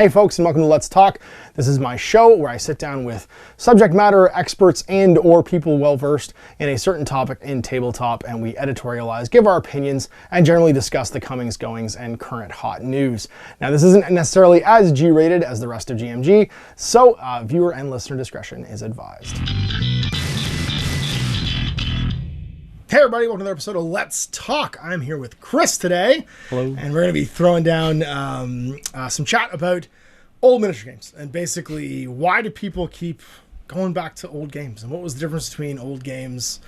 Hey folks, and welcome to Let's Talk. This is my show where I sit down with subject matter experts and or people well-versed in a certain topic in tabletop, and we editorialize, give our opinions, and generally discuss the comings, goings, and current hot news. Now, this isn't necessarily as G-rated as the rest of GMG, so viewer and listener discretion is advised. Hey everybody, welcome to another episode of Let's Talk. I'm here with Chris today. Hello. And we're going to be throwing down some chat about old miniature games. And basically, why do people keep going back to old games? And what was the difference between old games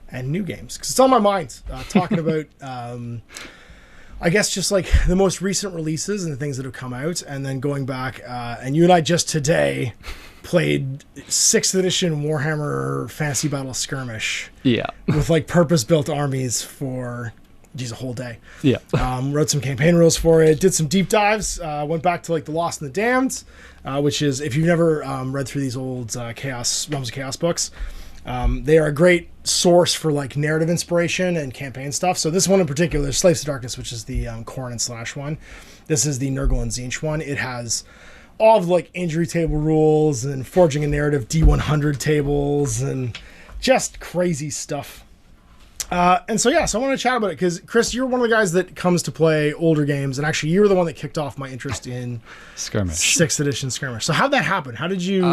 and new games? Because it's on my mind, talking about, I guess, just like the most recent releases and the things that have come out. And then going back, and you and I just today played 6th edition Warhammer Fantasy Battle Skirmish. Yeah. With like purpose-built armies for, geez, a whole day. Yeah. Wrote some campaign rules for it, did some deep dives, went back to like The Lost and the Damned, which is, if you've never read through these old Realms of Chaos books, they are a great source for like narrative inspiration and campaign stuff. So this one in particular, Slaves to Darkness, which is the Khorne and Slash one. This is the Nurgle and Tzeentch one. It has all of like injury table rules and forging a narrative D100 tables and just crazy stuff. And so I want to chat about it because Chris, you're one of the guys that comes to play older games, and actually you're the one that kicked off my interest in Skirmish, 6th edition Skirmish. So how'd that happen? How did you?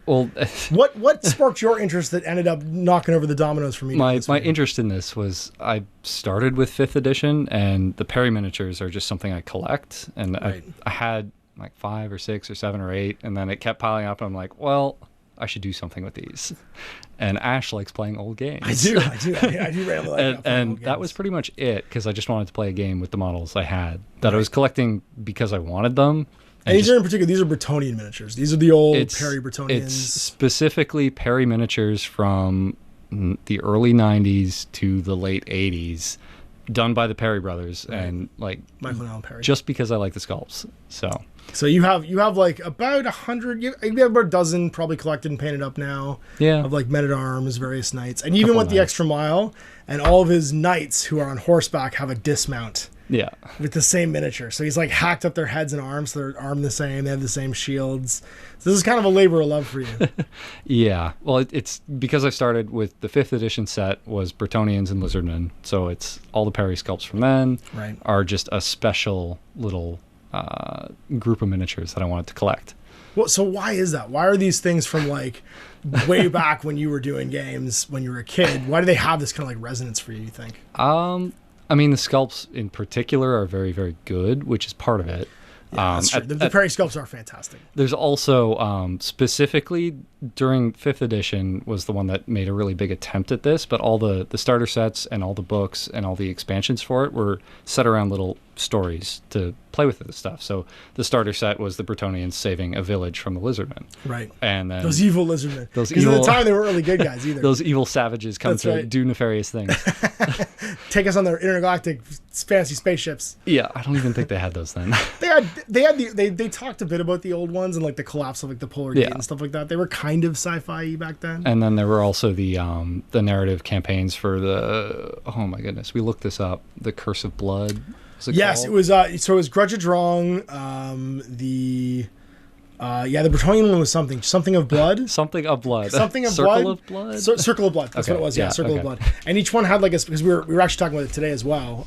What sparked your interest that ended up knocking over the dominoes for me? My interest in this was I started with 5th edition, and the Perry miniatures are just something I collect, and right. I had like 5 or 6 or 7 or 8, and then it kept piling up, and I'm like, well, I should do something with these. And Ash likes playing old games. I do really like and that was pretty much it, because I just wanted to play a game with the models I had that I was collecting because I wanted them. And these are in particular, these are Bretonnian miniatures. These are the old Perry Bretonnians. It's specifically Perry miniatures from the early 90s to the late 80s, done by the Perry brothers, right. And like Michael and Alan Perry. Just because I like the sculpts. So you have like about 100, you have about a dozen probably collected and painted up now. Yeah. Of like men-at-arms, various knights. And even went the extra mile, and all of his knights who are on horseback have a dismount. Yeah. With the same miniature. So he's like hacked up their heads and arms, so they're armed the same, they have the same shields. So this is kind of a labor of love for you. Yeah. Well, it's because I started with the 5th edition set was Bretonnians and Lizardmen. So it's all the Perry sculpts from then are just a special little group of miniatures that I wanted to collect. Well, so why is that? Why are these things from like way back when you were doing games when you were a kid? Why do they have this kind of like resonance for you think? I mean, the sculpts in particular are very, very good, which is part of it. Yeah, that's true. The Perry sculpts are fantastic. There's also, specifically during 5th edition was the one that made a really big attempt at this, but all the starter sets and all the books and all the expansions for it were set around little stories to play with this stuff. So the starter set was the Bretonnians saving a village from the Lizardmen. Right. And then those evil Lizardmen. Because at the time they weren't really good guys either. Those evil savages come to do nefarious things. Take us on their intergalactic fancy spaceships. Yeah, I don't even think they had those then. They talked a bit about the old ones and like the collapse of like the Polar Gate and stuff like that. They were kind of sci-fi back then. And then there were also the narrative campaigns for the, oh my goodness, we looked this up, the Curse of Blood. Yes, it was. So it was Grudge of Wrong. The Bretonnian one was something of blood. Something of blood. Something of Circle blood. of blood. Circle of blood. That's what it was. Yeah, Circle of Blood. And each one had like because we were actually talking about it today as well.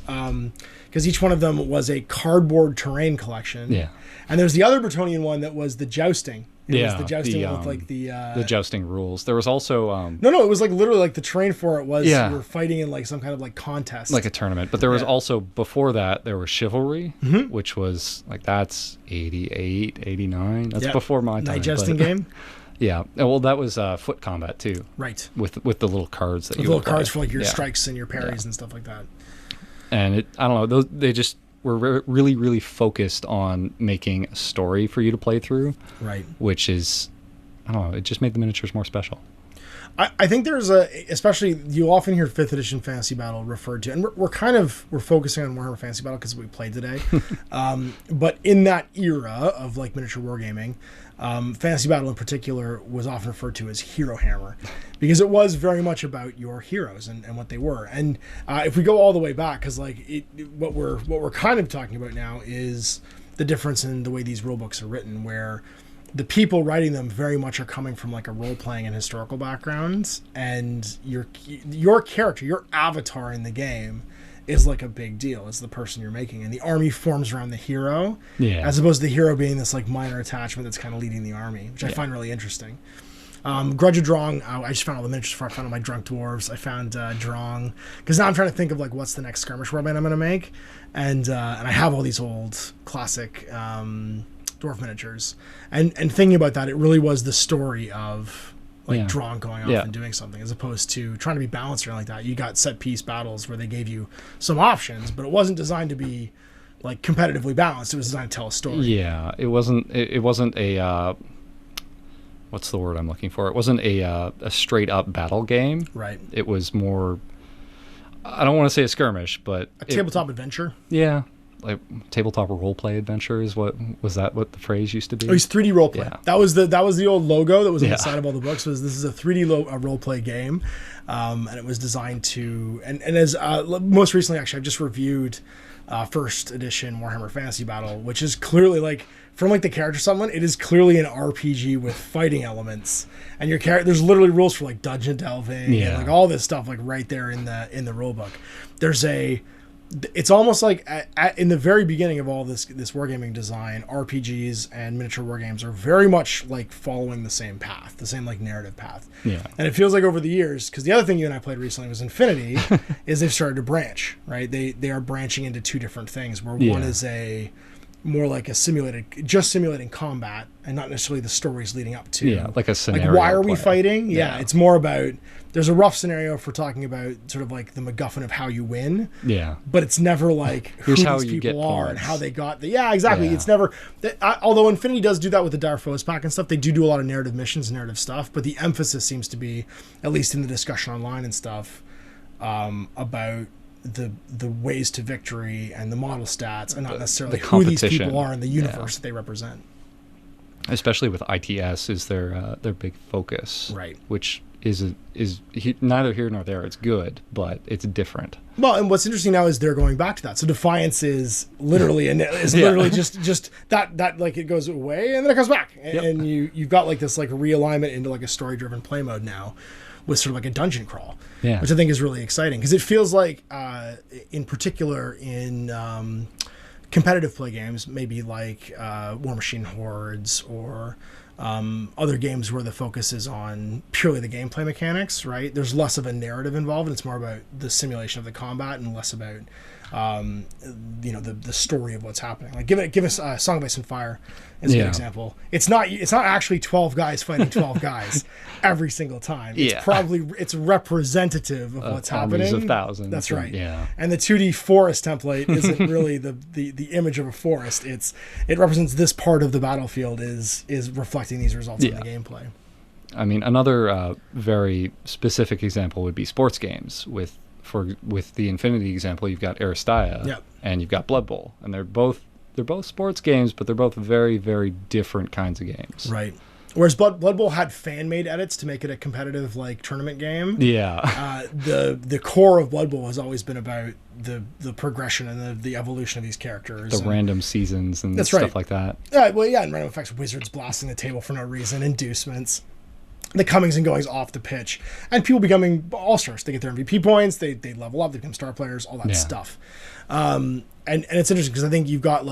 Because each one of them was a cardboard terrain collection. Yeah. And there's the other Bretonnian one that was the jousting. It was the jousting with like the jousting rules. There was also no, it was like literally like the terrain for it was you were fighting in like some kind of like contest, like a tournament. But there was also before that there was chivalry, which was like that's 88, 89. That's before my time. Night jousting game. Yeah. Well, that was foot combat too. Right. With the little cards that little cards for like your strikes and your parries and stuff like that. And I don't know. They just were really, really focused on making a story for you to play through. Right. Which is, I don't know, it just made the miniatures more special. I think there's especially you often hear 5th edition Fantasy Battle referred to, and we're focusing on Warhammer Fantasy Battle because we played today. But in that era of like miniature wargaming, Fantasy Battle in particular was often referred to as Hero Hammer because it was very much about your heroes and what they were. And if we go all the way back, because like what we're kind of talking about now is the difference in the way these rule books are written, where the people writing them very much are coming from like a role-playing and historical background, and your character, your avatar in the game is like a big deal. It's the person you're making, and the army forms around the hero, as opposed to the hero being this like minor attachment that's kind of leading the army, which I find really interesting. Grudge of Drong, I just found all the miniatures before I found all my drunk dwarves. I found Drong, because now I'm trying to think of like what's the next skirmish warband I'm going to make, and I have all these old classic dwarf miniatures, and thinking about that, it really was the story of like Drong going off and doing something, as opposed to trying to be balanced or anything like that. You got set piece battles where they gave you some options, but it wasn't designed to be like competitively balanced. It was designed to tell a story. Yeah, it wasn't a what's the word I'm looking for? It wasn't a straight up battle game. Right. It was more, I don't want to say a skirmish, but a tabletop adventure. Yeah. Like tabletop role play adventure is what the phrase used to be? Oh, it's 3D role play. Yeah. That was the old logo that was on the side of all the books. This is a 3D role play game, and it was designed to and as most recently, actually, I've just reviewed first edition Warhammer Fantasy Battle, which is clearly like, from like the character summon, it is clearly an RPG with fighting elements, and your character, there's literally rules for like dungeon delving and like all this stuff like right there in the rule book. It's almost like in the very beginning of all this wargaming design, RPGs and miniature wargames are very much like following the same path, the same like narrative path. Yeah. And it feels like over the years, because the other thing you and I played recently was Infinity, is they've started to branch, right? They are branching into two different things, where one is more like simulating combat, and not necessarily the stories leading up to like a scenario. Like, why are we fighting? Yeah, it's more about, there's a rough scenario if we're talking about sort of like the MacGuffin of how you win. Yeah, but it's never like here's who how these you people get are points. And how they got the exactly. It's never. Although Infinity does do that with the Dire Foes pack and stuff, they do a lot of narrative missions, narrative stuff. But the emphasis seems to be, at least in the discussion online and stuff, about the ways to victory and the model stats, and not necessarily who these people are in the universe that they represent. Especially with ITS is their big focus, right? Which is neither here nor there. It's good, but it's different. Well, and what's interesting now is they're going back to that. So Defiance is literally literally just that like it goes away and then it comes back, and you've got like this like realignment into like a story driven play mode now, with sort of like a dungeon crawl, which I think is really exciting, because it feels like, in particular in competitive play games, maybe like War Machine Hordes or other games where the focus is on purely the gameplay mechanics, right? There's less of a narrative involved, and it's more about the simulation of the combat and less about the story of what's happening. Like give us Song of Ice and Fire as a good example. It's not actually 12 guys fighting 12 guys every single time. It's representative of what's happening. Of thousands. That's right. Yeah. And the 2D forest template isn't really the image of a forest. It represents this part of the battlefield is reflecting these results in the gameplay. I mean, another very specific example would be sports games. With the Infinity example, you've got Aristia and you've got Blood Bowl, and they're both sports games, but they're both very, very different kinds of games. Right. Whereas Blood Bowl had fan-made edits to make it a competitive like tournament game. Yeah. The core of Blood Bowl has always been about the progression and the evolution of these characters. The random seasons and stuff like that. Yeah. Well, and random effects, wizards blasting the table for no reason, inducements, the comings and goings off the pitch, and people becoming all-stars. They get their MVP points, they level up, they become star players, all that stuff. And it's interesting because I think you've got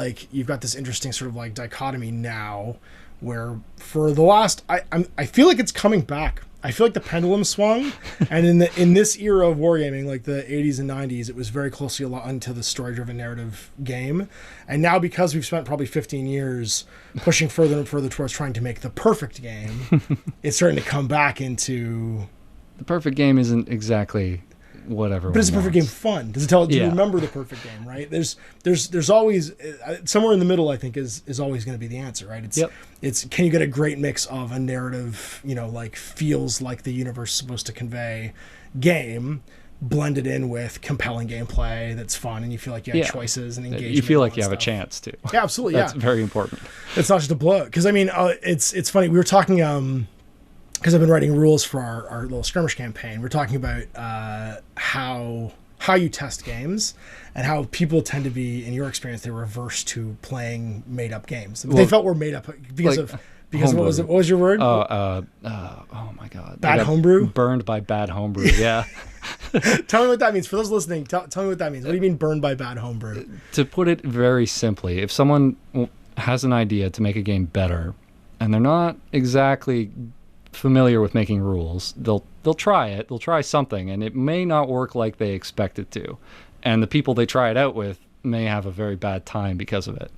this interesting sort of like dichotomy now, where for the last I feel like it's coming back. I feel like the pendulum swung, and in this era of wargaming, like the 80s and 90s, it was very closely aligned to the story-driven narrative game. And now, because we've spent probably 15 years pushing further and further towards trying to make the perfect game, it's starting to come back into... The perfect game isn't exactly whatever. But is the perfect game fun? Does it tell? Do you remember the perfect game? Right? There's always somewhere in the middle. I think is always going to be the answer. Right? It's can you get a great mix of a narrative, like feels like the universe is supposed to convey game, blended in with compelling gameplay that's fun, and you feel like you have choices and engagement. You feel like you have a chance to. Yeah, absolutely. That's very important. It's not just a blow. Because I mean, it's funny. We were talking. Because I've been writing rules for our little skirmish campaign. We're talking about how how you test games and how people tend to be, in your experience, they're reverse to playing made up games. Well, they felt were made up because of what was it? What was your word? Oh my God. Bad homebrew? Burned by bad homebrew, yeah. Tell me what that means. For those listening, tell me what that means. What do you mean burned by bad homebrew? To put it very simply, if someone has an idea to make a game better and they're not exactly familiar with making rules, they'll try it. They'll try something, and it may not work like they expect it to. And the people they try it out with may have a very bad time because of it.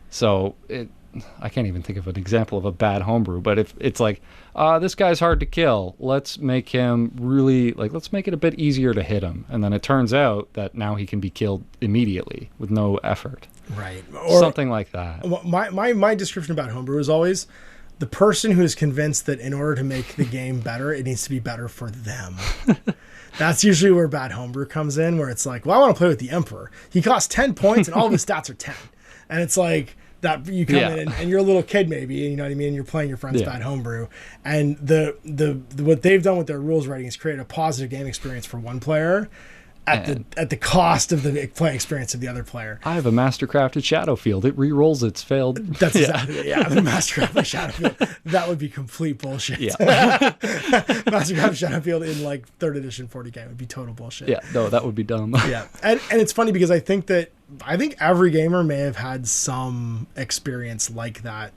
So I can't even think of an example of a bad homebrew, but if it's like, this guy's hard to kill, let's make him let's make it a bit easier to hit him. And then it turns out that now he can be killed immediately with no effort. Right. Or something like that. My description about homebrew is always the person who is convinced that in order to make the game better, it needs to be better for them. That's usually where bad homebrew comes in, where it's like, well, I want to play with the Emperor. He costs 10 points and all of his stats are 10. And it's like, that you come in and you're a little kid maybe, you know what I mean? You're playing your friend's bad homebrew. And the what they've done with their rules writing is create a positive game experience for one player at the cost of the playing experience of the other player. I have a mastercrafted Shadowfield. It re-rolls its failed. That's exactly it. Yeah, the mastercrafted Shadowfield. That would be complete bullshit. Yeah. Mastercrafted Shadowfield in like 3rd edition 40K would be total bullshit. Yeah, no, that would be dumb. Yeah, and it's funny because I think every gamer may have had some experience like that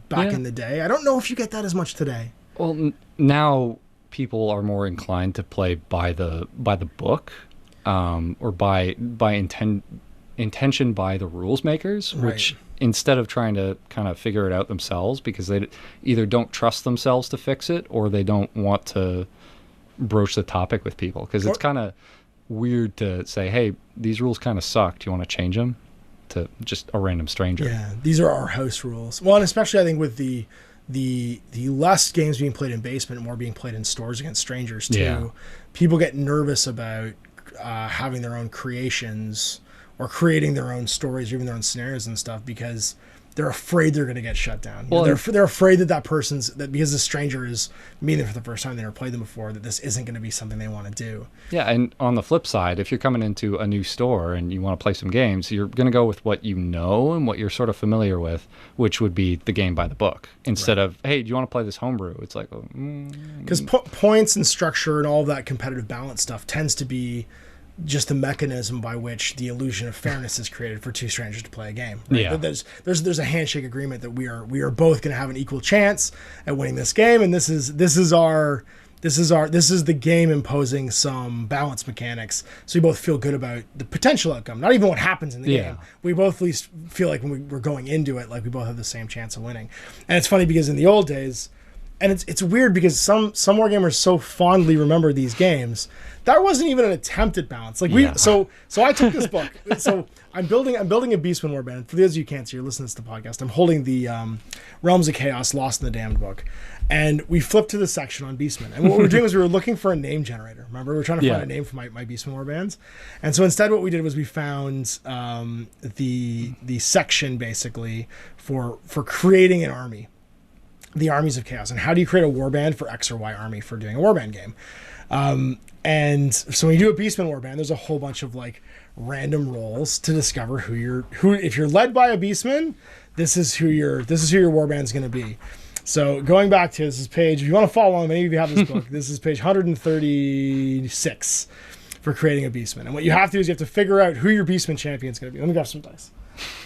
back in the day. I don't know if you get that as much today. Well, now people are more inclined to play by the book, or by intention by the rules makers, right. Which instead of trying to kind of figure it out themselves, because they either don't trust themselves to fix it or they don't want to broach the topic with people, because it's kind of weird to say, hey, these rules kind of suck, do you want to change them, to just a random stranger. Yeah, these are our house rules. Well, and especially I think with the less games being played in basement and more being played in stores against strangers too. Yeah. People get nervous about having their own creations or creating their own stories or even their own scenarios and stuff because they're afraid they're going to get shut down. Well, they're afraid that because the stranger is meeting them for the first time, they never played them before, that this isn't going to be something they want to do. Yeah, and on the flip side, if you're coming into a new store and you want to play some games, you're going to go with what you know and what you're sort of familiar with, which would be the game by the book, instead of, hey, do you want to play this homebrew? It's like, because points and structure and all of that competitive balance stuff tends to be just the mechanism by which the illusion of fairness is created for two strangers to play a game. Right? Yeah. There's a handshake agreement that we are both going to have an equal chance at winning this game, and this is the game imposing some balance mechanics, so we both feel good about the potential outcome, not even what happens in the game. We both at least feel like when we're going into it, like we both have the same chance of winning. And it's funny because in the old days, and it's weird because some wargamers so fondly remember these games. That wasn't even an attempt at balance. So I took this book. So I'm building a Beastman warband. For those of you who can't see, you're listening to the podcast. I'm holding the Realms of Chaos Lost in the Damned book. And we flipped to the section on Beastmen. And what we were doing was we were looking for a name generator. Remember? We were trying to find a name for my Beastman warbands. And so instead what we did was we found the section basically for creating an army. The Armies of Chaos, and how do you create a warband for X or Y army for doing a warband game. And so when you do a Beastman warband, there's a whole bunch of like random rolls to discover who if you're led by a Beastman, this is who your warband's going to be. So going back to this page, if you want to follow along, many of you have this book. This is page 136 for creating a Beastman. And what you have to do is you have to figure out who your Beastman champion is going to be. Let me grab some dice.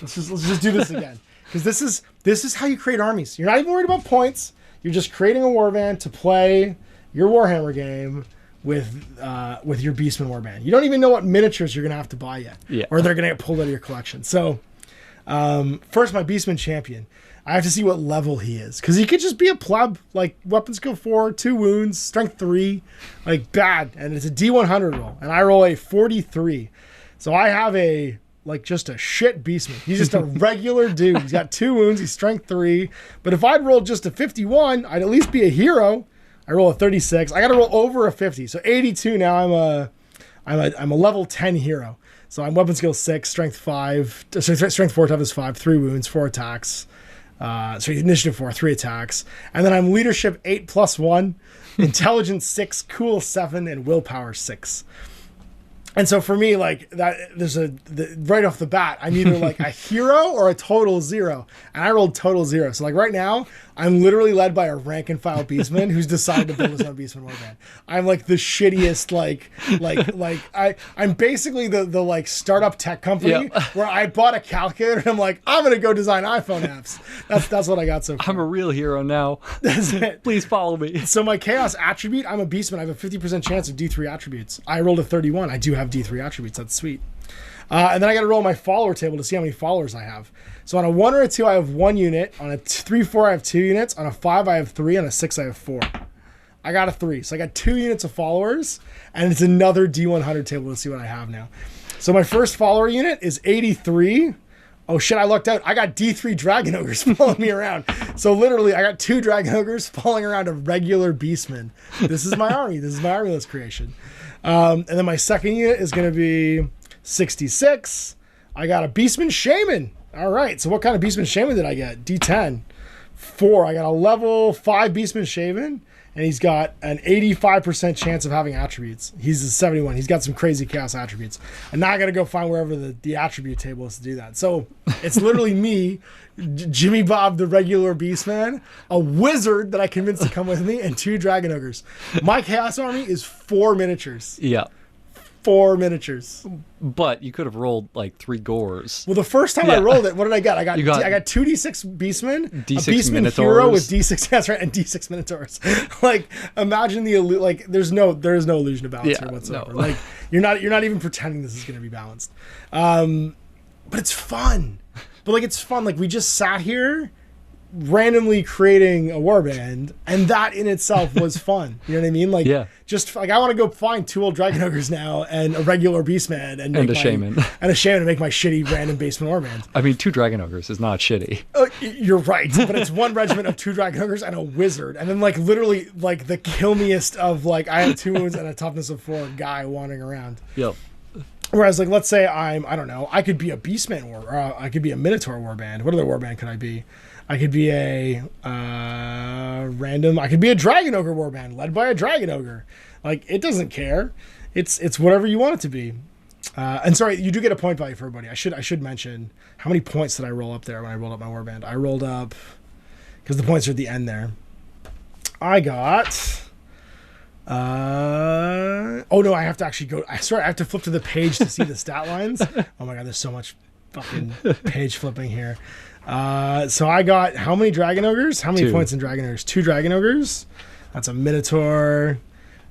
Let's just do this again. Because this is how you create armies. You're not even worried about points. You're just creating a warband to play your Warhammer game with your Beastman warband. You don't even know what miniatures you're going to have to buy yet. Yeah. Or they're going to get pulled out of your collection. So first, my Beastman champion. I have to see what level he is. Because he could just be a pleb. Like, weapon skill 4, 2 wounds, strength 3. Like, bad. And it's a D100 roll. And I roll a 43. So I have just a shit Beastman. He's just a regular dude. He's got 2 wounds. He's strength 3. But if I'd rolled just a 51, I'd at least be a hero. I roll a 36. I got to roll over a 50. So 82 now. I'm a level 10 hero. So I'm weapon skill 6, strength 5, strength 4, toughness 5, 3 wounds, 4 attacks. Initiative 4, 3 attacks. And then I'm leadership 8 + 1, intelligence 6, cool 7, and willpower 6. And so for me, like that, right off the bat, I'm either like a hero or a total zero, and I rolled total zero. So like right now, I'm literally led by a rank and file beastman who's decided to build his own beastman warband. I'm like the shittiest, I'm basically the like startup tech company where I bought a calculator and I'm like, I'm gonna go design iPhone apps. That's what I got so far. I'm a real hero now. That's it. Please follow me. So my chaos attribute, I'm a beastman. I have a 50% chance of D3 attributes. I rolled a 31. I do have D3 attributes. That's sweet. And then I got to roll my follower table to see how many followers I have. So on a 1 or a 2, I have 1 unit. On a 3, 4, I have 2 units. On a 5, I have 3. On a 6, I have 4. I got a 3. So I got 2 units of followers, and it's another D100 table to see what I have now. So my first follower unit is 83. Oh shit, I lucked out. I got D3 Dragon Ogres following me around. So literally, I got 2 Dragon Ogres following around a regular beastman. This is my army. This is my army list creation. And then my second unit is going to be 66. I got a Beastman Shaman. All right. So what kind of Beastman Shaman did I get? D10. 4. I got a level 5 Beastman Shaman, and he's got an 85% chance of having attributes. He's a 71. He's got some crazy chaos attributes. And now I got to go find wherever the attribute table is to do that. So it's literally me, Jimmy Bob, the regular Beastman, a wizard that I convinced to come with me, and 2 Dragon Ogres. My chaos army is 4 miniatures. Yeah. 4 miniatures. But you could have rolled like 3 gores. Well, the first time I rolled it, what did I get? I got 2 D6 Beastmen, D6 a Beastman Minotaurs. hero with D6, that's right, and D6 Minotaurs. Like, imagine there's no illusion of balance here whatsoever. No. Like, you're not even pretending this is going to be balanced. But it's fun. But like, it's fun. Like, we just sat here randomly creating a warband, and that in itself was fun. You know what I mean? Like, just like I want to go find 2 old Dragon Ogres now and a regular Beastman and a shaman to make my shitty random basement warband. I mean, 2 Dragon Ogres is not shitty. You're right, but it's 1 regiment of 2 Dragon Ogres and a wizard, and then like literally like the kilmiest of like I have 2 wounds and a toughness of 4 guy wandering around. Yep. Whereas, like, let's say I don't know, I could be a Beastman or I could be a Minotaur warband. What other warband could I be? I could be I could be a Dragon Ogre warband led by a Dragon Ogre. Like, it doesn't care. It's whatever you want it to be. And sorry, you do get a point value for everybody. I should mention, how many points did I roll up there when I rolled up my warband? I rolled up, because the points are at the end there. I got... oh no, I have to actually go. I have to flip to the page to see the stat lines. Oh my god, there's so much fucking page flipping here. So I got how many Dragon Ogres? How many 2 points in Dragon Ogres? 2 Dragon Ogres. That's a Minotaur.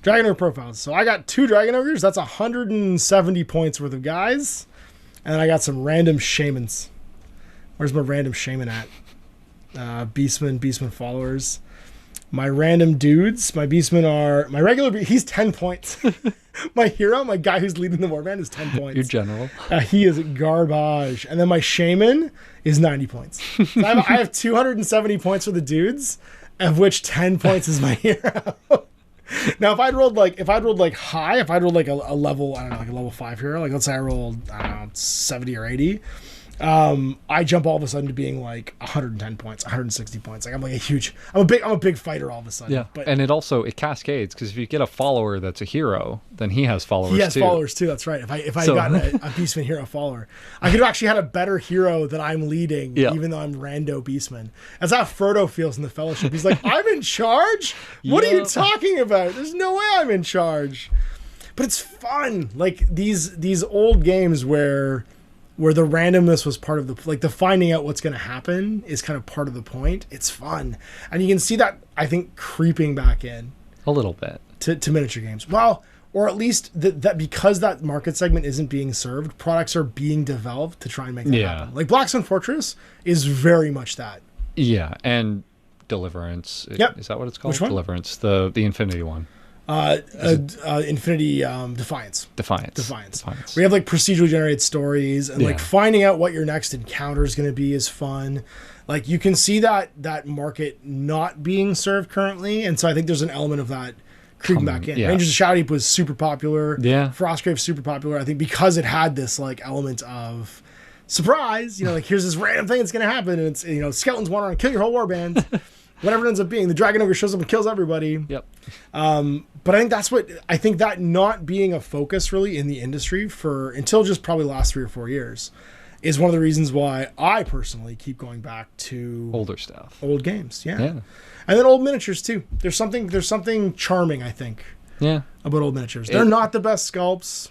Dragon Ogre profiles. So I got 2 Dragon Ogres. That's 170 points worth of guys. And then I got some random shamans. Where's my random shaman at? Beastman followers. My random dudes, my beastmen are... My regular... He's 10 points. My hero, my guy who's leading the warband is 10 points. Your general. He is garbage. And then my shaman is 90 points. So I have 270 points for the dudes, of which 10 points is my hero. Now, if I'd rolled like high, if I'd rolled like a level, I don't know, like a level 5 hero, like let's say I rolled, I don't know, 70 or 80, I jump all of a sudden to being like 110 points, 160 points. Like I'm a big fighter all of a sudden. Yeah, but and it cascades, because if you get a follower that's a hero, then he has followers too. He has followers too, that's right. If I had gotten a Beastman hero follower, I could have actually had a better hero that I'm leading, even though I'm rando Beastman. That's how Frodo feels in the Fellowship. He's like, I'm in charge? What are you talking about? There's no way I'm in charge. But it's fun. Like these old games where the randomness was part of the finding out what's going to happen is kind of part of the point. It's fun. And you can see that, I think, creeping back in. A little bit. To miniature games. Well, or at least that because that market segment isn't being served, products are being developed to try and make that happen. Like Black Sun Fortress is very much that. Yeah, and Deliverance. Yep. Is that what it's called? Which one? Deliverance, the Infinity one. Infinity Defiance. Defiance. We have like procedurally generated stories, and like finding out what your next encounter is going to be is fun. Like you can see that market not being served currently, and so I think there's an element of that creeping back in. Rangers of Shadow Deep was super popular. Yeah. Frostgrave super popular. I think because it had this like element of surprise. You know, like here's this random thing that's going to happen, and it's skeletons wander and kill your whole warband. whatever it ends up being. The dragon ogre shows up and kills everybody. Yep. But I think that not being a focus really in the industry until just probably the last 3 or 4 years is one of the reasons why I personally keep going back to Older stuff. old games. Yeah. Yeah. And then old miniatures too. There's something charming, I think, Yeah. about old miniatures. They're not the best sculpts.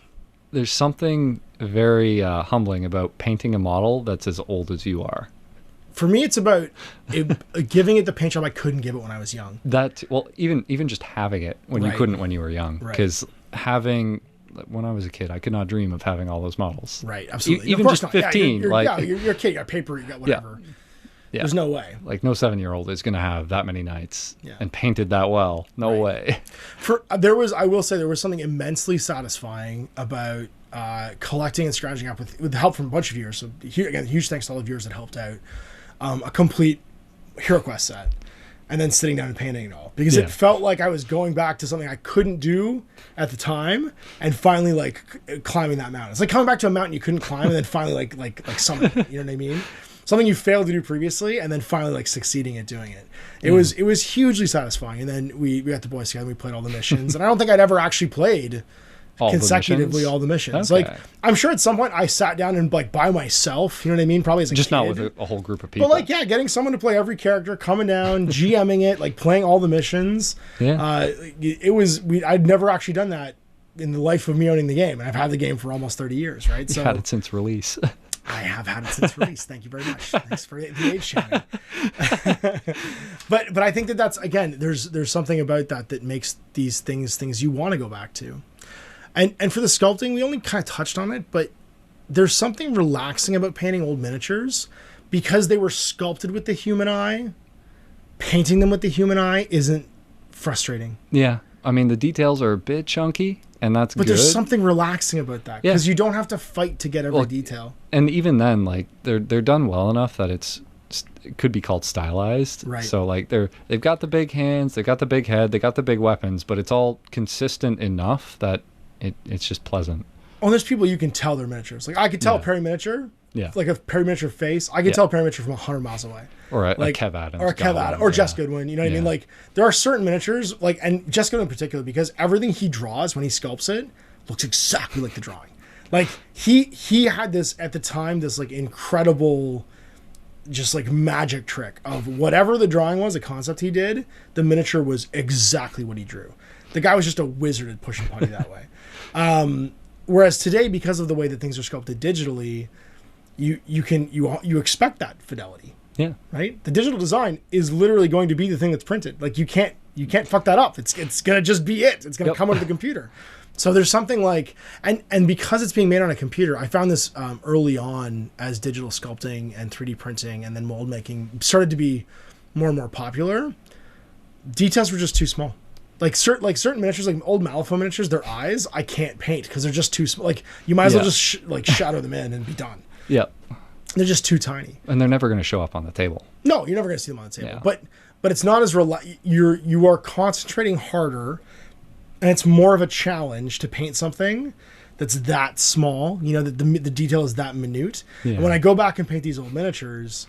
There's something very humbling about painting a model that's as old as you are. For me, it's about giving it the paint job I couldn't give it when I was young. Even just having it when you couldn't when you were young. Because when I was a kid, I could not dream of having all those models. Right, absolutely. Even just 15. You're a kid, you got paper, you got whatever. Yeah. There's no way. Like no 7-year-old is going to have that many knights and painted that well. No way. I will say there was something immensely satisfying about collecting and scrounging up with the help from a bunch of viewers. So again, huge thanks to all the viewers that helped out. A complete HeroQuest set, and then sitting down and painting it all, because it felt like I was going back to something I couldn't do at the time, and finally like climbing that mountain. It's like coming back to a mountain you couldn't climb, and then finally like summit it. You know what I mean? Something you failed to do previously, and then finally like succeeding at doing it. It was hugely satisfying. And then we got the boys together, we played all the missions, and I don't think I'd ever actually played consecutively all the missions. Okay. Like I'm sure at some point I sat down and like by myself, you know what I mean, probably as a just kid. not with a whole group of people, but like getting someone to play every character, coming down, GMing it, like playing all the missions. I'd never actually done that in the life of me owning the game, and I've had the game for almost 30 years, right? So had it since release. I have had it since release. Thank you very much. Thanks for the age shaming. but I think that's again, there's something about that makes these things you want to go back to. And for the sculpting, we only kind of touched on it, but there's something relaxing about painting old miniatures because they were sculpted with the human eye. Painting them with the human eye isn't frustrating. Yeah. I mean, the details are a bit chunky, and that's good. But there's something relaxing about that because you don't have to fight to get every detail. And even then, like they're done well enough that it could be called stylized. Right. So like they've got the big hands, they got the big head, they got the big weapons, but it's all consistent enough that it's just pleasant. Oh, there's people you can tell they're miniatures. Like I could tell a Perry miniature. Yeah. Like a Perry miniature face. I could tell a Perry miniature from 100 miles away. Or a Kev Adams. Or a Kev Adams. Or Jess Goodwin. You know what I mean? Like there are certain miniatures, like, and Jess Goodwin in particular, because everything he draws when he sculpts it looks exactly like the drawing. Like he had this at the time, this like incredible, just like magic trick of whatever the drawing was, the concept he did, the miniature was exactly what he drew. The guy was just a wizard at pushing putty that way. Whereas today, because of the way that things are sculpted digitally, you expect that fidelity. Yeah. Right? The digital design is literally going to be the thing that's printed. Like you can't fuck that up. It's gonna just be it. It's gonna come out of the computer. So there's something like, and because it's being made on a computer, I found this early on as digital sculpting and 3D printing and then mold making started to be more and more popular. Details were just too small. Like certain miniatures, like old Malifaux miniatures, their eyes I can't paint because they're just too small. Like you might as well just shadow them in and be done. Yep. They're just too tiny. And they're never going to show up on the table. No, you're never going to see them on the table. Yeah. But it's not as you are concentrating harder, and it's more of a challenge to paint something that's that small. You know, that the detail is that minute. Yeah. And when I go back and paint these old miniatures,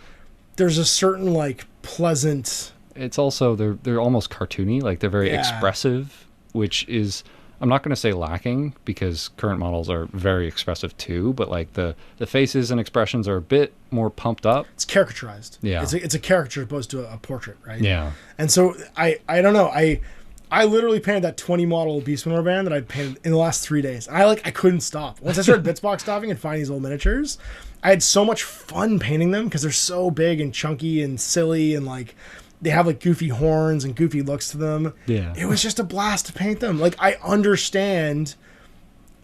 there's a certain like pleasant. It's also they're almost cartoony, like they're very expressive, which is, I'm not going to say lacking because current models are very expressive too, but like the faces and expressions are a bit more pumped up. It's caricaturized. Yeah. It's a caricature opposed to a portrait, right? Yeah. And so I don't know. I literally painted that 20 model Beastman band that I painted in the last 3 days. I couldn't stop. Once I started Bitsbox stopping and finding these old miniatures, I had so much fun painting them because they're so big and chunky and silly and like they have like goofy horns and goofy looks to them. Yeah. It was just a blast to paint them. Like I understand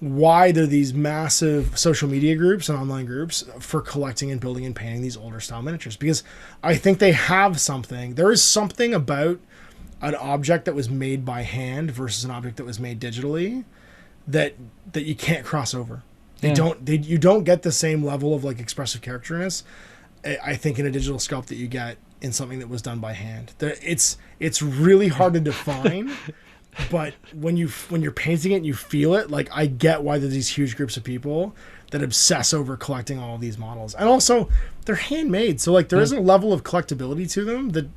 why there are these massive social media groups and online groups for collecting and building and painting these older style miniatures, because I think they have something. There is something about an object that was made by hand versus an object that was made digitally that you can't cross over. You don't get the same level of like expressive characterness, I think, in a digital sculpt that you get in something that was done by hand. It's really hard to define, but when you're painting it and you feel it, like I get why there's these huge groups of people that obsess over collecting all of these models. And also they're handmade, so like there is a level of collectability to them that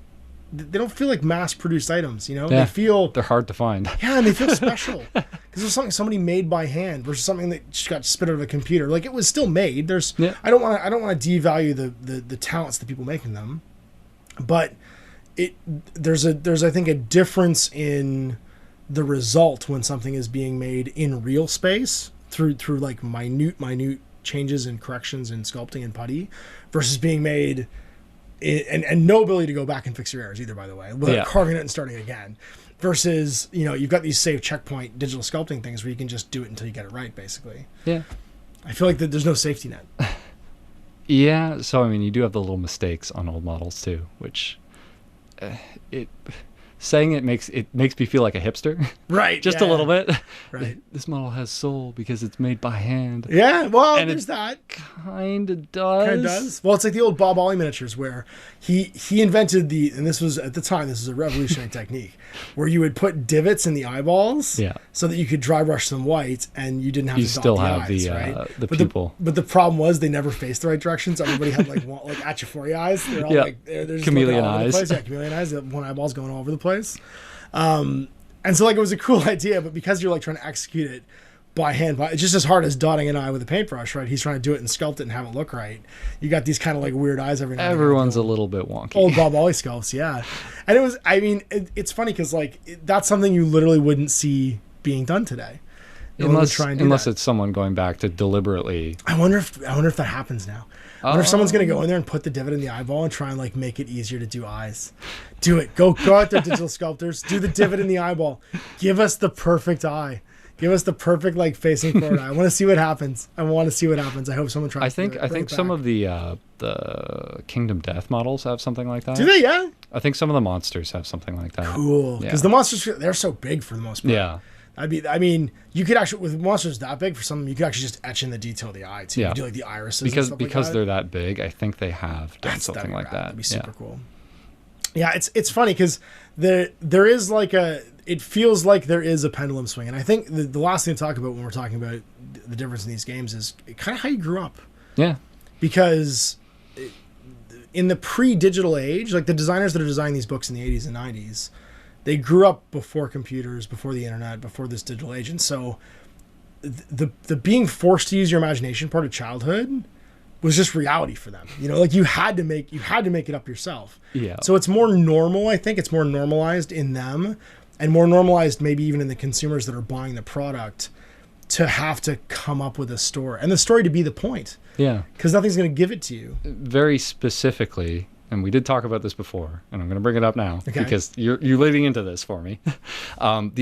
they don't feel like mass-produced items. You know, Yeah. they feel They're hard to find. yeah, and they feel special because there's something somebody made by hand versus something that just got spit out of a computer. Like it was still made. There's Yeah. I don't want to devalue the talents of the people making them, but there's I think a difference in the result when something is being made in real space through like minute changes and corrections in sculpting and putty versus being made and no ability to go back and fix your errors either, by the way, without carving it and starting again, versus, you know, you've got these save checkpoint digital sculpting things where you can just do it until you get it right, basically. Yeah. I feel like there's no safety net. Yeah, so I mean, you do have the little mistakes on old models too, which saying it makes me feel like a hipster. Right. Just a little bit. Right. This model has soul because it's made by hand. Yeah, well, And there's that. Kind of does. Kind of does. Well, it's like the old Bob Ollie miniatures where he invented and this was, at the time, this was a revolutionary technique, where you would put divots in the eyeballs so that you could dry brush them white and you didn't have to dot still the have eyes, the right? the pupil. But the problem was they never faced the right direction, so everybody had like Atchafori eyes. They're all like they're just chameleon all over the eyes. place. Yeah, chameleon eyes. One eyeball's going all over the place. And so like it was a cool idea, but because you're like trying to execute it by hand, it's just as hard as dotting an eye with a paintbrush, right? He's trying to do it and sculpt it and have it look right. You got these kind of like weird eyes every now and then. Everyone's a little bit wonky. Old Bob Ollie sculpts, yeah. And it was, I mean, it's funny because like that's something you literally wouldn't see being done today. Unless it's someone going back to deliberately. I wonder if that happens now. I wonder if someone's gonna go in there and put the divot in the eyeball and try and like make it easier to do eyes. Do it. Go out there, digital sculptors. Do the divot in the eyeball. Give us the perfect eye. Give us the perfect like facing forward eye. I want to see what happens. I hope someone tries. I think some of the Kingdom Death models have something like that. Do they? Yeah. I think some of the monsters have something like that. Cool. Because the monsters, they're so big for the most part. Yeah. I mean, you could actually, with monsters that big, for some of them, you could actually just etch in the detail of the eye too. Yeah. You do like the irises Because and stuff because like they're that big, I think they have done something like that. That'd be super cool. Yeah, it's funny because there is like it feels like there is a pendulum swing, and I think the last thing to talk about when we're talking about the difference in these games is kind of how you grew up. Yeah. Because in the pre-digital age, like the designers that are designing these books in the 80s and 90s, they grew up before computers, before the internet, before this digital age. And so the being forced to use your imagination part of childhood was just reality for them. You know, like you had to make it up yourself. Yeah. So it's more normal, I think. It's more normalized in them and more normalized maybe even in the consumers that are buying the product to have to come up with a story. And the story to be the point. Yeah. Because nothing's going to give it to you. Very specifically, and we did talk about this before, and I'm going to bring it up now because you're leading into this for me. It's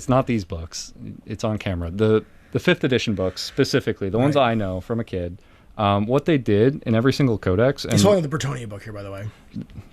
not these books. It's on camera. The 5th edition books specifically, the ones I know from a kid. What they did in every single codex. And he's holding the Bretonnia book here, by the way.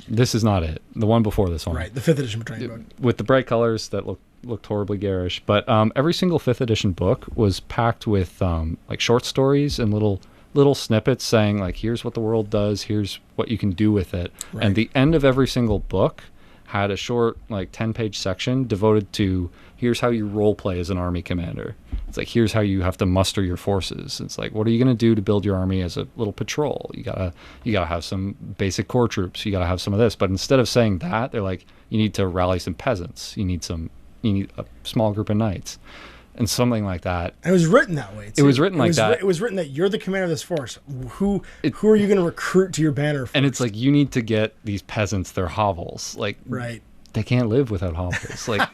This is not it. The one before this one. Right, the 5th edition Bretonnia book. With the bright colors that looked horribly garish. But every single 5th edition book was packed with like short stories and little snippets saying like, here's what the world does, here's what you can do with it. Right. And the end of every single book had a short like 10-page section devoted to here's how you role play as an army commander. It's like, here's how you have to muster your forces. It's like, what are you going to do to build your army as a little patrol? You gotta have some basic core troops. You gotta have some of this. But instead of saying that, they're like, you need to rally some peasants. You need a small group of knights. And something like that. And it was written that way, too. It was written like that. It was written that you're the commander of this force. Who are you going to recruit to your banner first? And it's like, you need to get these peasants their hovels. Like, right. They can't live without hovels. Like,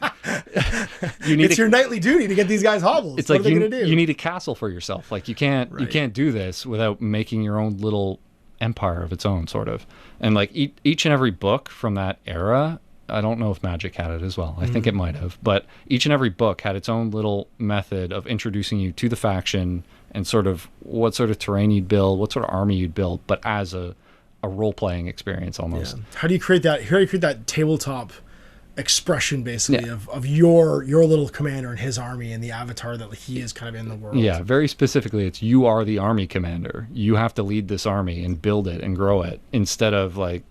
it's your nightly duty to get these guys hovels. It's what like are they going to do? You need a castle for yourself. Like, you can't do this without making your own little empire of its own, sort of. And like each and every book from that era, I don't know if Magic had it as well. I think it might have. But each and every book had its own little method of introducing you to the faction and sort of what sort of terrain you'd build, what sort of army you'd build, but as a role-playing experience almost. Yeah. How do you create that tabletop expression, basically, of your little commander and his army and the avatar that he is kind of in the world? Yeah, very specifically, it's you are the army commander. You have to lead this army and build it and grow it instead of like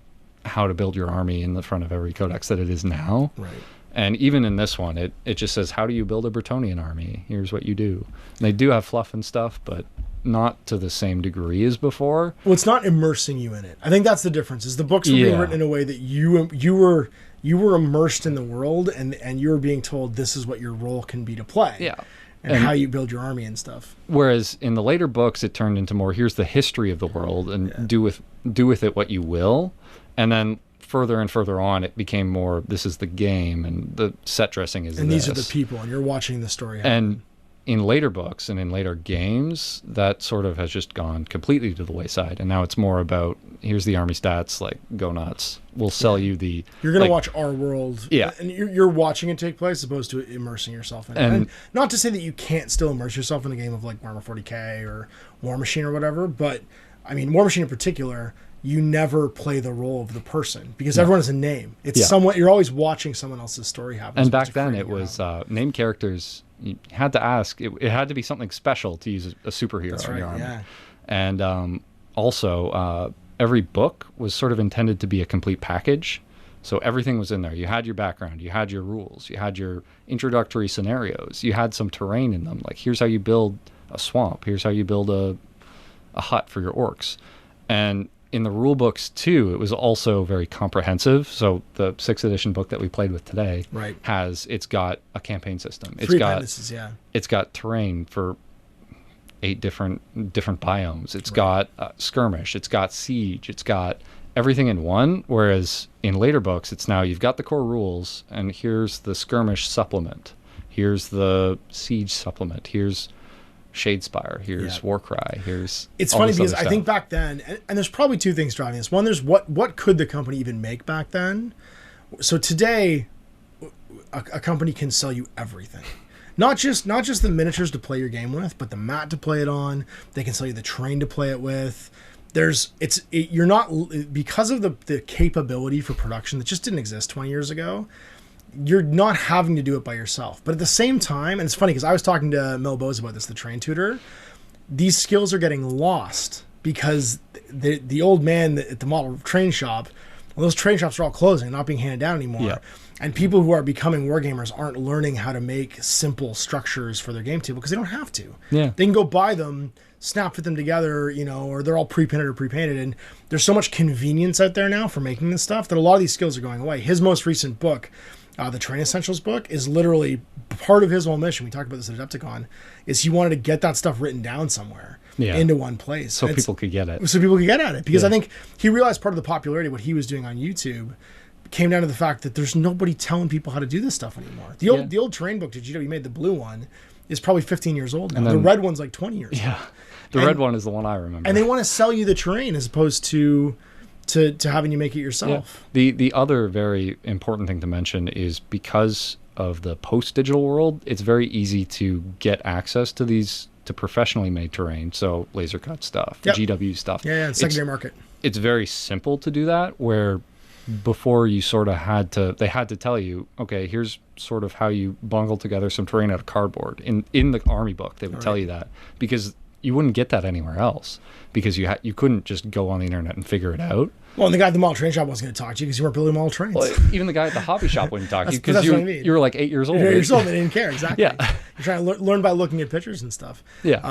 how to build your army in the front of every codex that it is now. Right. And even in this one, it just says, how do you build a Bretonnian army? Here's what you do. And they do have fluff and stuff, but not to the same degree as before. Well, it's not immersing you in it. I think that's the difference. Is the books were being written in a way that you were immersed in the world, and you were being told this is what your role can be to play. Yeah. And how you build your army and stuff. Whereas in the later books, it turned into more, here's the history of the world, and do with it what you will. And then further and further on, it became more, this is the game, and the set dressing is and these are the people, and you're watching the story happen. And in later books and in later games, that sort of has just gone completely to the wayside. And now it's more about, here's the army stats, like, go nuts. We'll sell you the... You're going to watch our world. Yeah. And you're watching it take place as opposed to immersing yourself in it. And not to say that you can't still immerse yourself in a game of, like, Warhammer 40K or War Machine or whatever, but, I mean, War Machine in particular, you never play the role of the person because everyone has a name. It's someone... You're always watching someone else's story happen. And back then, it was named characters... You had to ask. It had to be something special to use a superhero in your army. Yeah. And also, every book was sort of intended to be a complete package. So everything was in there. You had your background. You had your rules. You had your introductory scenarios. You had some terrain in them. Like, here's how you build a swamp. Here's how you build a hut for your orcs. And in the rule books too, it was also very comprehensive. So the 6th edition book that we played with today it's got a campaign system. It's got terrain for 8 different biomes. It's got skirmish. It's got siege. It's got everything in one. Whereas in later books, it's now you've got the core rules, and here's the skirmish supplement. Here's the siege supplement. Here's Shadespire, here's Warcry, here's... It's funny because I think back then, and there's probably 2 things driving this. One, there's what could the company even make back then? So today, a company can sell you everything. Not just the miniatures to play your game with, but the mat to play it on. They can sell you the terrain to play it with. You're not... Because of the capability for production that just didn't exist 20 years ago, you're not having to do it by yourself. But at the same time, and it's funny because I was talking to Mel Bose about this, the train tutor, these skills are getting lost because the old man at the model train shop, well, those train shops are all closing, not being handed down anymore. Yeah. And people who are becoming wargamers aren't learning how to make simple structures for their game table because they don't have to. Yeah. They can go buy them, snap fit them together, or they're all pre-printed or pre-painted. And there's so much convenience out there now for making this stuff that a lot of these skills are going away. His most recent book, the Train Essentials book, is literally part of his whole mission. We talked about this at Adepticon, is he wanted to get that stuff written down somewhere into one place. So people could get it. So people could get at it. Because I think he realized part of the popularity of what he was doing on YouTube came down to the fact that there's nobody telling people how to do this stuff anymore. The old terrain book that GW made, the blue one, is probably 15 years old now. The red one's like 20 years old. The red one is the one I remember. And they want to sell you the terrain as opposed to having you make it yourself. Yeah. The other very important thing to mention is because of the post-digital world, it's very easy to get access to professionally made terrain, so laser cut stuff, GW stuff. Secondary market. It's very simple to do that, where before you sort of they had to tell you, okay, here's sort of how you bungle together some terrain out of cardboard. In the army book, they would tell you that, because you wouldn't get that anywhere else, because you couldn't just go on the internet and figure it out. Well, and the guy at the model train shop wasn't going to talk to you because you weren't building model trains. Well, even the guy at the hobby shop wouldn't talk to you because you were like 8 years old. 8 years old, they didn't care, exactly. Yeah. You're trying to learn by looking at pictures and stuff. Yeah.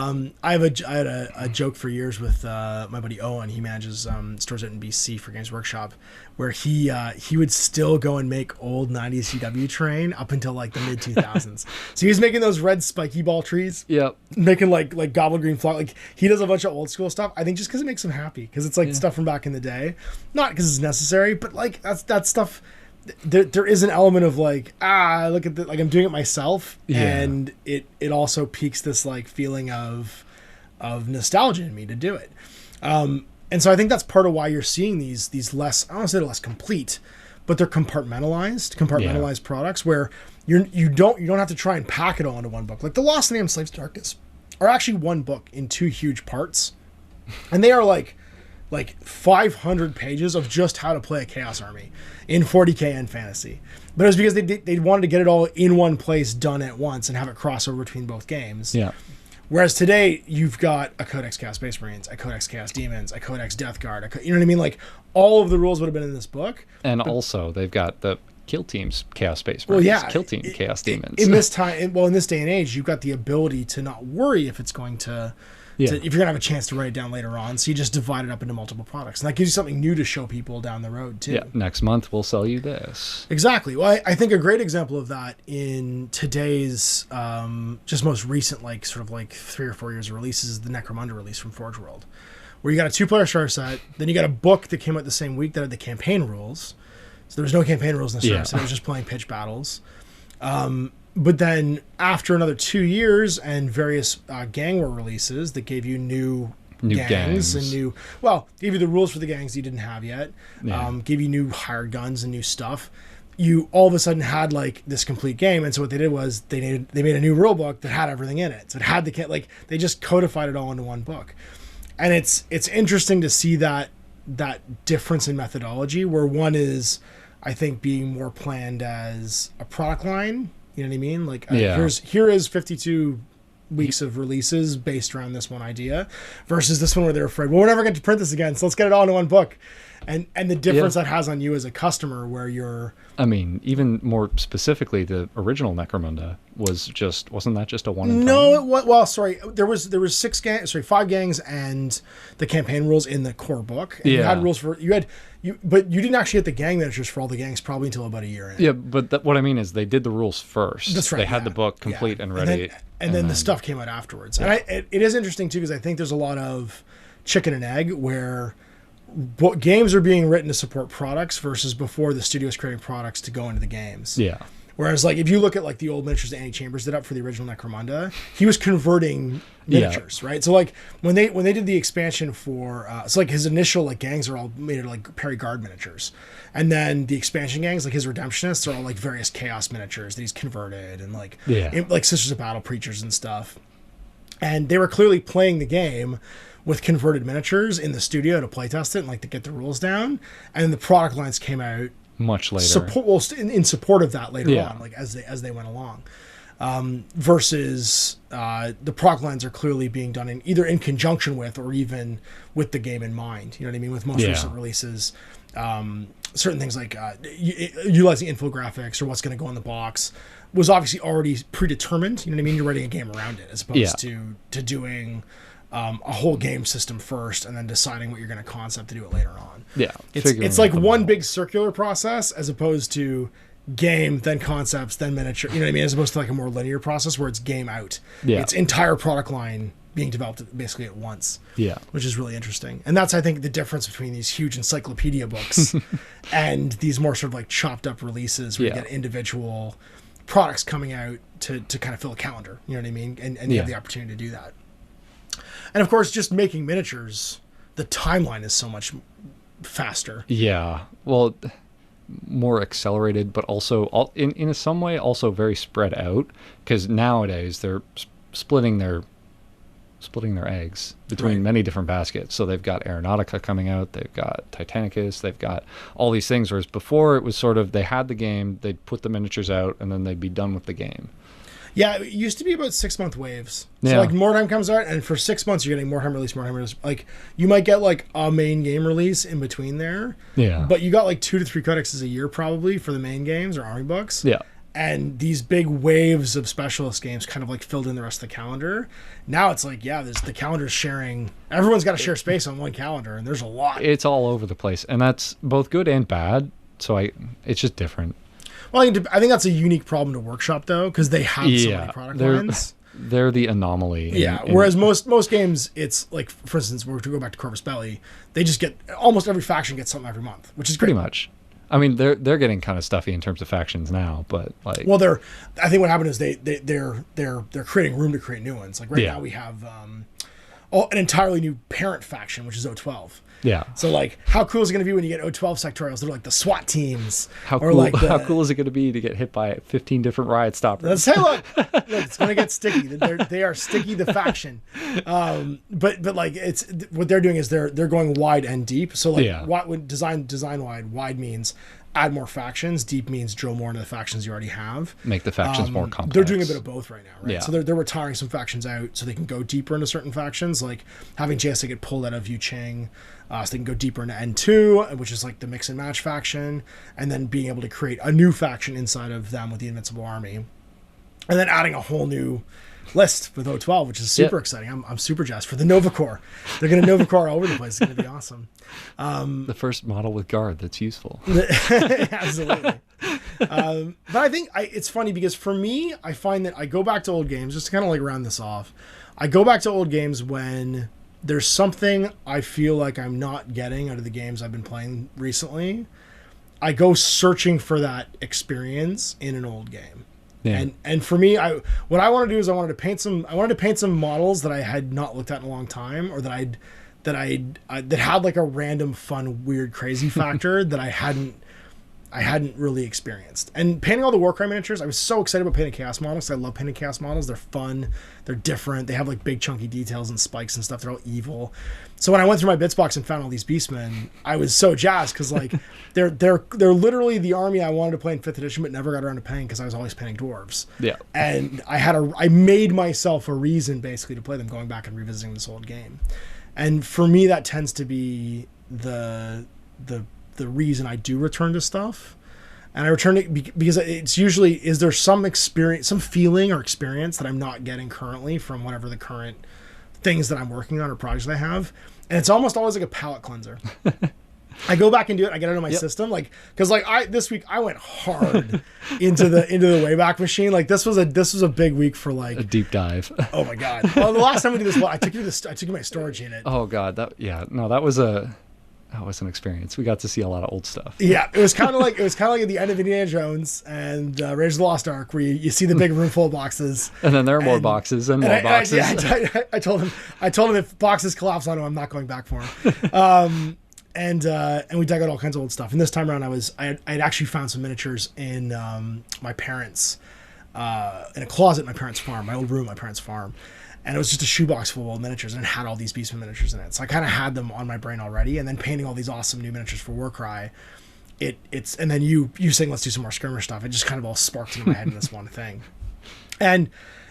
I had a joke for years with my buddy Owen. He manages stores out in BC for Games Workshop, where he would still go and make old 90s CW terrain up until like the mid 2000s. So he was making those red spiky ball trees. Yeah. Making like goblin green flock. Like, he does a bunch of old school stuff. I think just because it makes him happy, because it's like stuff from back in the day, not because it's necessary, but like that stuff. There is an element of like, look at like I'm doing it myself, and it also piques this like feeling of nostalgia in me to do it. And so I think that's part of why you're seeing these less, I don't want to say they're less complete, but they're compartmentalized products where you don't have to try and pack it all into one book. Like the Lost and the Enslaved Darkness are actually one book in 2 huge parts, and they are like 500 pages of just how to play a Chaos Army in 40K and Fantasy. But it was because they wanted to get it all in one place, done at once, and have it cross over between both games. Yeah. Whereas today, you've got a Codex Chaos Space Marines, a Codex Chaos Demons, a Codex Death Guard, you know what I mean? Like, all of the rules would have been in this book. And also, they've got the Kill Team's Chaos Space Marines, Kill Team Chaos Demons. In this day and age, you've got the ability to not worry if it's going to Yeah. if you're gonna have a chance to write it down later on. So you just divide it up into multiple products, and that gives you something new to show people down the road too. Yeah, next month we'll sell you this. Exactly. Well, I think a great example of that in today's just most recent, like sort of like 3 or 4 years of releases, is the Necromunda release from Forge World, where you got a 2-player starter set, then you got a book that came out the same week that had the campaign rules. So there was no campaign rules in the starter set. It was just playing pitch battles. But then after another 2 years and various gang war releases that gave you new gangs and gave you the rules for the gangs you didn't have yet, gave you new hired guns and new stuff, you all of a sudden had like this complete game. And so what they did was they made a new rule book that had everything in it. So it had they just codified it all into one book. And it's interesting to see that difference in methodology, where one is, I think, being more planned as a product line. You know what I mean? Like, here is 52 weeks of releases based around this one idea, versus this one where they're afraid, well, we're never going to print this again, so let's get it all into one book. And the difference that has on you as a customer, where you're... I mean, even more specifically, the original Necromunda wasn't that just a one and done? No, well, sorry, there was 5 gangs and the campaign rules in the core book. And you had rules for but you didn't actually get the gang miniatures for all the gangs probably until about a year in. Yeah, but what I mean is they did the rules first. That's right. They had the book complete and ready, and then the stuff came out afterwards. And it is interesting too, because I think there's a lot of chicken and egg where games are being written to support products versus before the studio's creating products to go into the games. Yeah. Whereas, like, if you look at like the old miniatures that Andy Chambers did up for the original Necromunda, he was converting miniatures, right? So like when they did the expansion for so like his initial like gangs are all made of like Perry Guard miniatures, and then the expansion gangs, like his Redemptionists, are all like various Chaos miniatures that he's converted, and like like Sisters of Battle Preachers and stuff. And they were clearly playing the game with converted miniatures in the studio to playtest it and like to get the rules down, and the product lines came out much later. In support of that later on, like as they went along. Versus the product lines are clearly being done either in conjunction with or even with the game in mind. You know what I mean? With most recent releases, certain things like utilizing infographics or what's going to go in the box was obviously already predetermined. You know what I mean? You're writing a game around it as opposed to doing a whole game system first and then deciding what you're going to concept to do it later on. Yeah. It's like one big circular process as opposed to game, then concepts, then miniature. You know what I mean? As opposed to like a more linear process where it's game out. Yeah. It's entire product line being developed basically at once. Yeah. Which is really interesting. And that's, I think, the difference between these huge encyclopedia books and these more sort of like chopped up releases where you get individual products coming out to kind of fill a calendar. You know what I mean? And you have the opportunity to do that. And of course, just making miniatures, the timeline is so much faster. Yeah. Well, more accelerated, but also in some way also very spread out, because nowadays they're splitting their eggs between many different baskets. So they've got Aeronautica coming out, they've got Titanicus, they've got all these things, whereas before it was sort of they had the game, they'd put the miniatures out, and then they'd be done with the game. Yeah, it used to be about 6-month waves. So like Mordheim comes out, and for 6 months you're getting Mordheim release. Like you might get like a main game release in between there. Yeah. But you got like 2 to 3 codexes a year probably for the main games or army books. Yeah. And these big waves of specialist games kind of like filled in the rest of the calendar. Now it's like, there's the calendar's sharing. Everyone's got to share space on one calendar, and there's a lot. It's all over the place, and that's both good and bad. So it's just different. Well, I think that's a unique problem to Workshop, though, because they have so many product lines. They're the anomaly. Whereas most games, it's like, for instance, we're to go back to Corvus Belli, they just get almost every faction gets something every month, which is great. Pretty much. I mean, they're getting kind of stuffy in terms of factions now, but like. Well, I think what happened is they're creating room to create new ones. Like right now we have an entirely new parent faction, which is O12. Yeah. So like, how cool is it going to be when you get O12 sectorials? They're like the SWAT teams. How cool is it going to be to get hit by 15 different riot stoppers? Let's say, look, it's going to get sticky. They are sticky, the faction. But like, it's what they're doing is they're going wide and deep. So like, when design wide means add more factions. Deep means drill more into the factions you already have. Make the factions more complex. They're doing a bit of both right now, right? Yeah. So they're retiring some factions out so they can go deeper into certain factions, like having JSA get pulled out of Yu Ching, so they can go deeper into N2, which is like the mix and match faction, and then being able to create a new faction inside of them with the Invincible Army. And then adding a whole new list with O12, which is super exciting. I'm super jazzed for the Nova Corps. They're going to Nova Corps all over the place. It's going to be awesome. The first model with guard that's useful. Absolutely. But I think it's funny because for me, I find that I go back to old games, just to kind of like round this off. I go back to old games when there's something I feel like I'm not getting out of the games I've been playing recently. I go searching for that experience in an old game. Yeah. And for me, what I want to do is I wanted to paint some models that I had not looked at in a long time, or that had like a random, fun, weird, crazy factor that I hadn't really experienced. And painting all the Warcry miniatures, I was so excited about painting Chaos models. I love painting Chaos models. They're fun. They're different. They have like big chunky details and spikes and stuff. They're all evil. So when I went through my bits box and found all these Beastmen, I was so jazzed because like they're literally the army I wanted to play in 5th edition but never got around to painting because I was always painting dwarves. Yeah. And I made myself a reason basically to play them, going back and revisiting this old game. And for me, that tends to be the reason I do return to stuff. And I return it because it's usually, is there some experience, some feeling or experience that I'm not getting currently from whatever the current things that I'm working on or projects I have. And it's almost always like a palate cleanser. I go back and do it. I get it out of my system. Like, cause like this week I went hard into the Wayback Machine. Like this was a big week for like a deep dive. Oh my God. Well, the last time we did this, I took you to my storage unit. Oh God. That was an experience. We got to see a lot of old stuff. Yeah, it was kind of like at the end of Indiana Jones and Raiders of the Lost Ark, where you see the big room full of boxes, and then there are more boxes and more boxes. I told him if boxes collapse on him, I'm not going back for him. And we dug out all kinds of old stuff. And this time around, I had actually found some miniatures in my parents' in a closet in my parents' farm, my old room, my parents' farm. And it was just a shoebox full of old miniatures, and it had all these Beastman miniatures in it. So I kind of had them on my brain already, and then painting all these awesome new miniatures for Warcry, and then you saying let's do some more skirmish stuff. It just kind of all sparked into my head in this one thing, and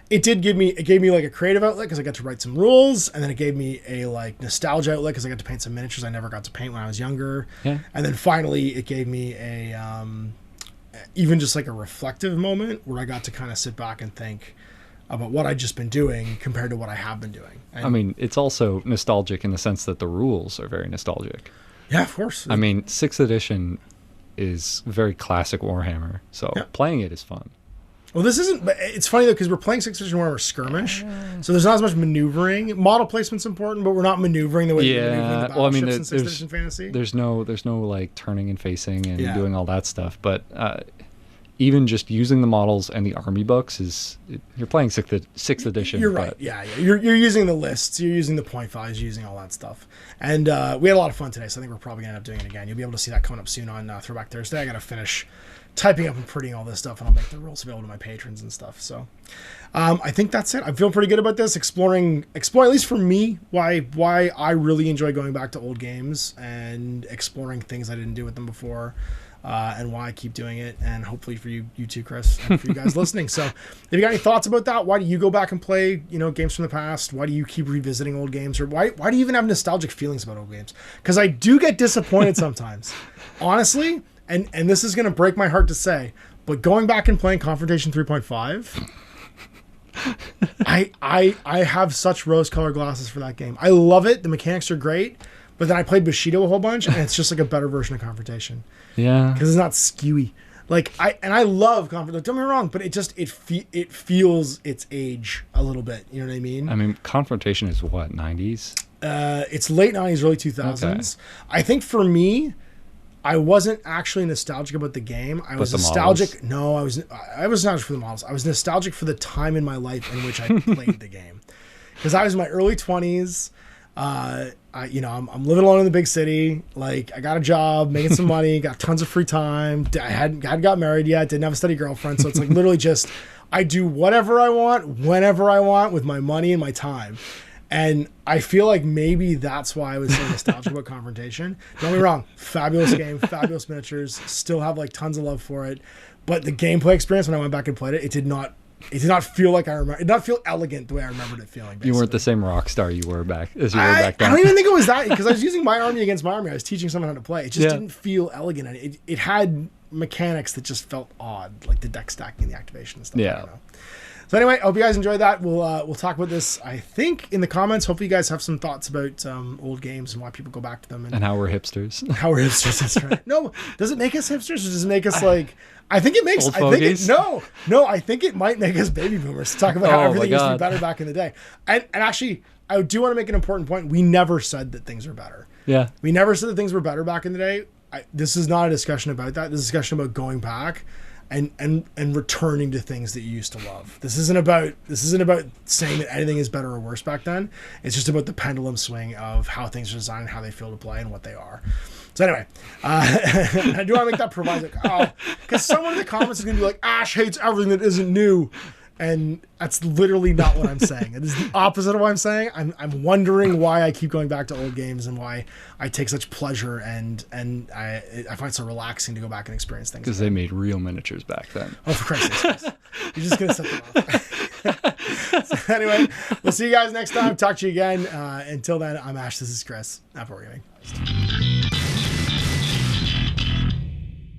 it gave me like a creative outlet because I got to write some rules, and then it gave me a like nostalgia outlet because I got to paint some miniatures I never got to paint when I was younger, and then finally it gave me a even just like a reflective moment where I got to kind of sit back and think about what I'd just been doing compared to what I have been doing. And, I mean, it's also nostalgic in the sense that the rules are very nostalgic. Yeah, of course. I mean, 6th edition is very classic Warhammer, so playing it is fun. Well, this isn't, but it's funny though, because we're playing 6th edition Warhammer Skirmish, so there's not as much maneuvering. Model placement's important, but we're not maneuvering the way we're maneuvering the battleships in 6th edition fantasy. There's no like turning and facing and doing all that stuff, but even just using the models and the army books you're playing 6th edition. You're right. Yeah. You're using the lists. You're using the point values. Using all that stuff. And we had a lot of fun today, so I think we're probably gonna end up doing it again. You'll be able to see that coming up soon on Throwback Thursday. I gotta finish typing up and printing all this stuff, and I'll make the rules available to my patrons and stuff. So I think that's it. I feel pretty good about this. Exploring at least for me, why I really enjoy going back to old games and exploring things I didn't do with them before. And why I keep doing it, and hopefully for you too, Chris, and for you guys listening. So if you got any thoughts about that, why do you go back and play, games from the past? Why do you keep revisiting old games? Or why do you even have nostalgic feelings about old games? Because I do get disappointed sometimes. Honestly, and this is going to break my heart to say, but going back and playing Confrontation 3.5, I have such rose-colored glasses for that game. I love it. The mechanics are great. But then I played Bushido a whole bunch, and it's just like a better version of Confrontation. Yeah, because it's not skewy. Like I love Confrontation. Don't get me wrong, but it feels its age a little bit. You know what I mean? I mean, Confrontation is what, 90s? It's late 90s, early 2000s. Okay. I think for me, I wasn't actually nostalgic about the game. I was nostalgic. Models? No, I was nostalgic for the models. I was nostalgic for the time in my life in which I played the game, because I was in my early 20s. I'm living alone in the big city. Like, I got a job, making some money, got tons of free time. I hadn't got married yet, didn't have a steady girlfriend. So it's like literally just, I do whatever I want, whenever I want, with my money and my time. And I feel like maybe that's why I was so nostalgic about Confrontation. Don't get me wrong, fabulous game, fabulous miniatures, still have like tons of love for it. But the gameplay experience when I went back and played it, it did not feel like I remember. It did not feel elegant the way I remembered it feeling. Basically. You weren't the same rock star you were back then. I don't even think it was that, because I was using my army against my army. I was teaching someone how to play. It just didn't feel elegant. It had mechanics that just felt odd, like the deck stacking and the activation and stuff. I don't know. So anyway, I hope you guys enjoyed that. We'll talk about this, I think, in the comments. Hopefully you guys have some thoughts about old games and why people go back to them. And how we're hipsters. How we're hipsters, that's right. No, does it make us hipsters or does it make us like... I think it makes... Old I think fogies? I think it might make us baby boomers to talk about how everything used to be better back in the day. And actually, I do want to make an important point. We never said that things are better. Yeah. We never said that things were better back in the day. This is not a discussion about that. This is a discussion about going back and returning to things that you used to love. This isn't about saying that anything is better or worse back then. It's just about the pendulum swing of how things are designed, how they feel to play, and what they are. So anyway, I do want to make that proviso. Because someone in the comments is going to be like, Ash hates everything that isn't new. And that's literally not what I'm saying. It is the opposite of what I'm saying. I'm wondering why I keep going back to old games and why I take such pleasure and I find it so relaxing to go back and experience things. Because they made real miniatures back then. Oh, for Christ's sake. You're just going to set them off. So anyway, we'll see you guys next time. Talk to you again. Until then, I'm Ash. This is Chris. Not for gaming.